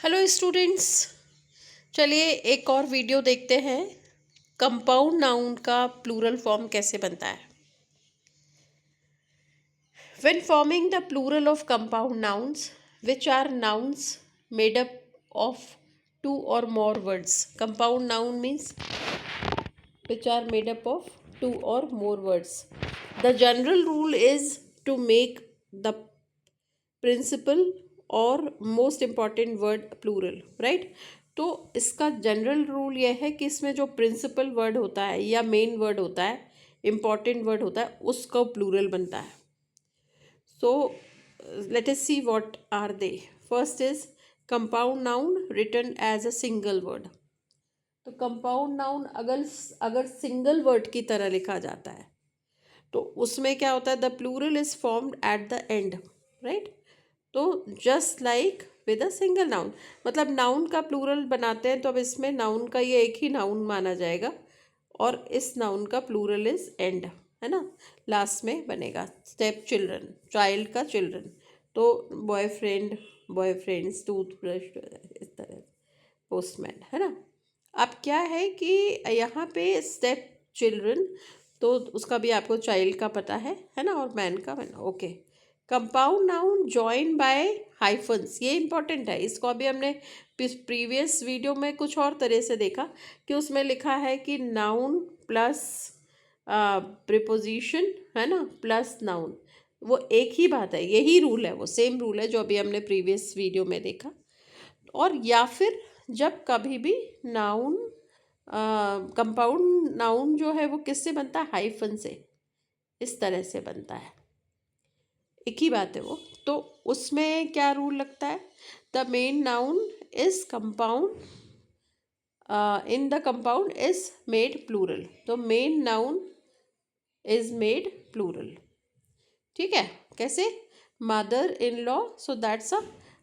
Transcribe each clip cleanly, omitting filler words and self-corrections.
Hello students. चलिए एक और वीडियो देखते हैं। कंपाउंड नाउन का प्लूरल फॉर्म कैसे बनता है। When forming the plural of compound nouns which are nouns made up of two or more words. Compound noun means which are made up of two or more words. The general rule is to make the principal और most important word plural, right. तो इसका general rule यह है कि इसमें जो principal word होता है या मेन वर्ड होता है, इम्पॉर्टेंट वर्ड होता है, उसका प्लूरल बनता है। So let us see what are they. First is compound noun written as a single word. तो कंपाउंड नाउन अगर सिंगल वर्ड की तरह लिखा जाता है तो उसमें क्या होता है, the plural is formed at the end, right. तो just like with a single noun, मतलब नाउन का प्लूरल बनाते हैं तो अब इसमें नाउन का ये एक ही नाउन माना जाएगा और इस नाउन का प्लूरल इज एंड, है ना, लास्ट में बनेगा। स्टेप चिल्ड्रन, चाइल्ड का चिल्ड्रन, तो बॉयफ्रेंड, बॉयफ्रेंड्स, टूथब्रश, इस तरह, पोस्टमैन, है ना। अब क्या है कि यहाँ पे स्टेप चिल्ड्रन, तो उसका भी आपको चाइल्ड का पता है ना, और मैन का man, okay. Compound noun join by hyphens, ये इंपॉर्टेंट है। इसको अभी हमने प्रीवियस वीडियो में कुछ और तरह से देखा कि उसमें लिखा है कि नाउन प्लस प्रिपोजिशन, है ना, प्लस नाउन, वो एक ही बात है, यही रूल है, वो सेम रूल है जो अभी हमने प्रीवियस वीडियो में देखा। और या फिर जब कभी भी नाउन, कंपाउंड नाउन जो है वो किससे बनता है, हाइफन से, इस तरह से बनता है, एक ही बात है वो। तो उसमें क्या रूल लगता है, the main noun is compound, in the compound is made plural, तो main noun is made plural, ठीक है। कैसे, mother in law, so that's a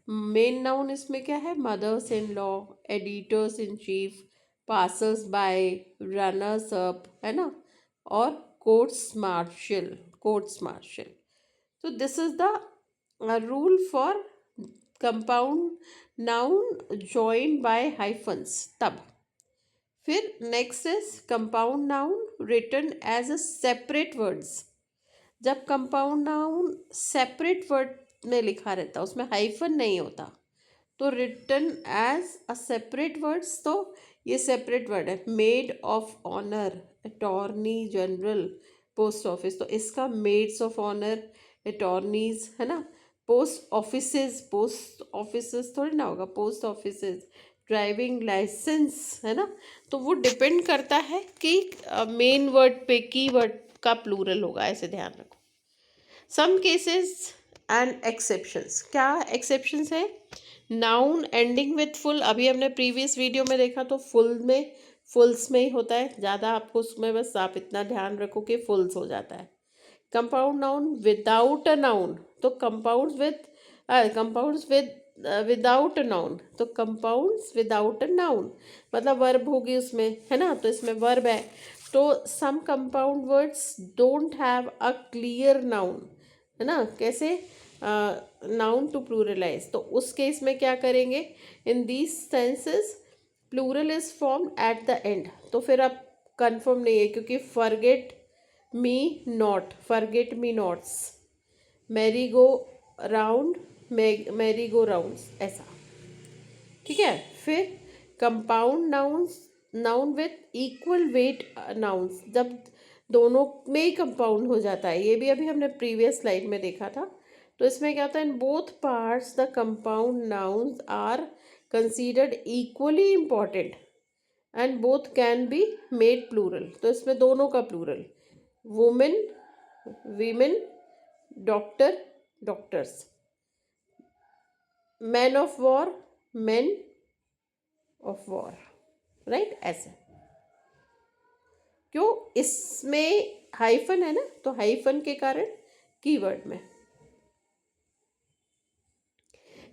main noun, इसमें क्या है, mothers in law, editors in chief, passers by, runners up, है ना, और courts martial, courts martial. So this is the rule for compound noun joined by hyphens तब। फिर next is compound noun written as a separate words. जब compound noun separate word में लिखा रहता, उसमें हाइफन नहीं होता, तो written as a separate words, तो ये सेपरेट वर्ड है, maid of honour, attorney general, post office, तो इसका मेड्स ऑफ ऑनर, अटॉर्नीज, है ना, पोस्ट ऑफिसेज, पोस्ट ऑफिसेज थोड़ी ना होगा, पोस्ट ऑफिसेज, ड्राइविंग लाइसेंस, है ना। तो वो डिपेंड करता है कि मेन वर्ड पे, की वर्ड का प्लूरल होगा, ऐसे ध्यान रखो। सम केसेस एंड एक्सेप्शंस, क्या एक्सेप्शंस है, नाउन एंडिंग विथ फुल, अभी हमने प्रीवियस वीडियो में देखा, तो फुल में, फुल्स में ही होता है ज़्यादा, आपको उसमें बस आप इतना ध्यान रखो कि फुल्स हो जाता है। Compound noun without a noun, तो compounds with without a noun, तो कंपाउंड्स विदाउट अ नाउन, मतलब वर्ब होगी उसमें, है ना, तो इसमें वर्ब है। तो some compound words don't have a clear noun, है ना, कैसे, नाउन टू प्लूरलाइज, तो उस केस में क्या करेंगे, in these senses plural is form at the end. तो फिर अब कंफर्म नहीं है, क्योंकि forget me not, forget me nots, merry go round, merry go rounds, ऐसा, ठीक है। फिर compound nouns, noun with equal weight nouns, जब दोनों में ही कंपाउंड हो जाता है, ये भी अभी हमने प्रीवियस स्लाइड में देखा था। तो इसमें क्या होता है, in both parts the compound nouns are considered equally important and both can be made plural, तो इसमें दोनों का प्लूरल, woman, women, doctor, doctors, man of war, man of war, right, ऐसे। क्यों, इसमें हाइफन है ना, तो हाइफन के कारण कीवर्ड में।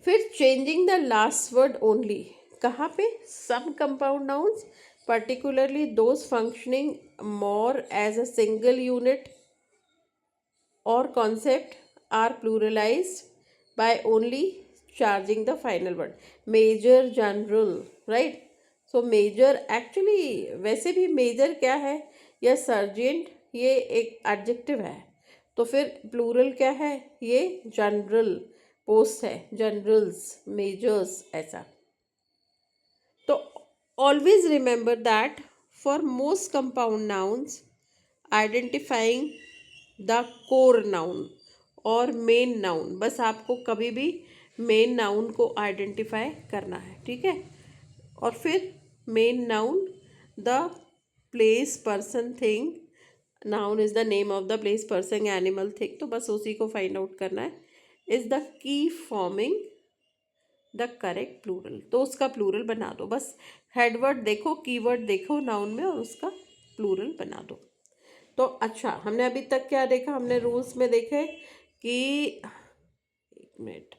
फिर changing the last word only, कहाँ पे, some compound nouns particularly those functioning more as a single unit or concept are pluralized by only charging the final word, major general, right. So major actually वैसे भी major क्या है, या sergeant, ये एक adjective है, तो फिर प्लूरल क्या है, ये जनरल पोस्ट है, जनरल्स, मेजर्स, ऐसा। तो always remember that for most compound nouns identifying the core noun और मेन नाउन, बस आपको कभी भी मेन नाउन को आइडेंटिफाई करना है, ठीक है। और फिर main noun, the place, person, thing, noun is the name of the place, person, animal, thing, तो बस उसी को फाइंड आउट करना है। Is the key forming the correct plural, तो उसका प्लूरल बना दो, बस हेडवर्ड देखो, कीवर्ड देखो नाउन में और उसका प्लूरल बना दो। तो अच्छा, हमने अभी तक क्या देखा, हमने रूल्स में देखे कि, एक मिनट,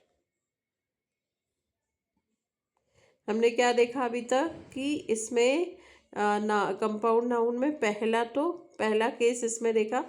हमने क्या देखा अभी तक कि इसमें कंपाउंड नाउन में पहला केस इसमें देखा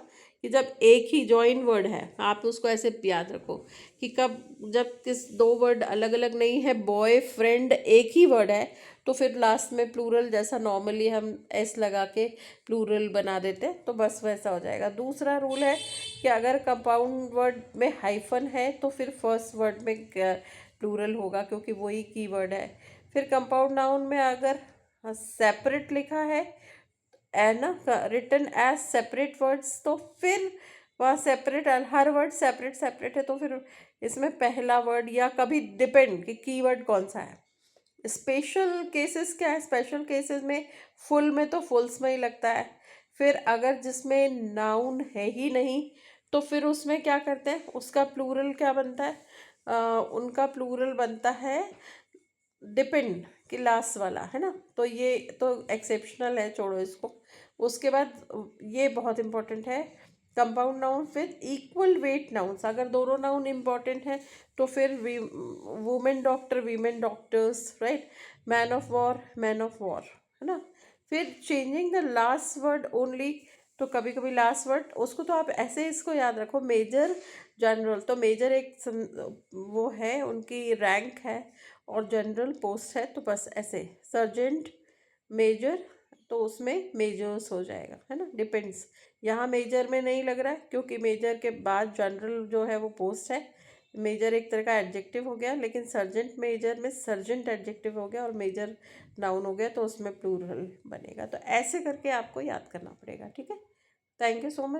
कि जब एक ही जॉइन वर्ड है, आप उसको ऐसे याद रखो कि जब दो वर्ड अलग अलग नहीं है, बॉय फ्रेंड एक ही वर्ड है, तो फिर लास्ट में प्लूरल, जैसा नॉर्मली हम एस लगा के प्लूरल बना देते हैं, तो बस वैसा हो जाएगा। दूसरा रूल है कि अगर कंपाउंड वर्ड में हाइफन है तो फिर फर्स्ट वर्ड में प्लूरल होगा, क्योंकि वही की वर्ड है। फिर कंपाउंड नाउन में अगर सेपरेट लिखा है ना, रिटन एज सेपरेट वर्ड्स, तो फिर वहाँ सेपरेट, हर वर्ड सेपरेट सेपरेट है, तो फिर इसमें पहला वर्ड, या कभी डिपेंड कि कीवर्ड कौन सा है। स्पेशल केसेस क्या है, स्पेशल केसेस में फुल में तो फुल्स में ही लगता है। फिर अगर जिसमें नाउन है ही नहीं, तो फिर उसमें क्या करते हैं, उसका प्लूरल क्या बनता है, उनका प्लूरल बनता है डिपेंड, कि लास्ट वाला है ना, तो ये तो एक्सेप्शनल है, छोड़ो इसको। उसके बाद ये बहुत इंपॉर्टेंट है, कंपाउंड नाउन फिर इक्वल वेट नाउन्स, अगर दोनों नाउन इंपॉर्टेंट है तो फिर women doctor, women doctors, right, man of war, man of war, है ना। फिर changing the last word only, तो कभी कभी लास्ट वर्ड, उसको तो आप ऐसे इसको याद रखो, मेजर जनरल, तो मेजर एक वो है, उनकी रैंक है, और जनरल पोस्ट है, तो बस ऐसे सर्जेंट, मेजर, तो उसमें मेजर्स हो जाएगा, है ना, डिपेंड्स। यहाँ मेजर में नहीं लग रहा है, क्योंकि मेजर के बाद जनरल जो है वो पोस्ट है, मेजर एक तरह का एडजेक्टिव हो गया, लेकिन सर्जेंट मेजर में सर्जेंट एडजेक्टिव हो गया और मेजर नाउन हो गया, तो उसमें प्लूरल बनेगा। तो ऐसे करके आपको याद करना पड़ेगा, ठीक है। Thank you so much.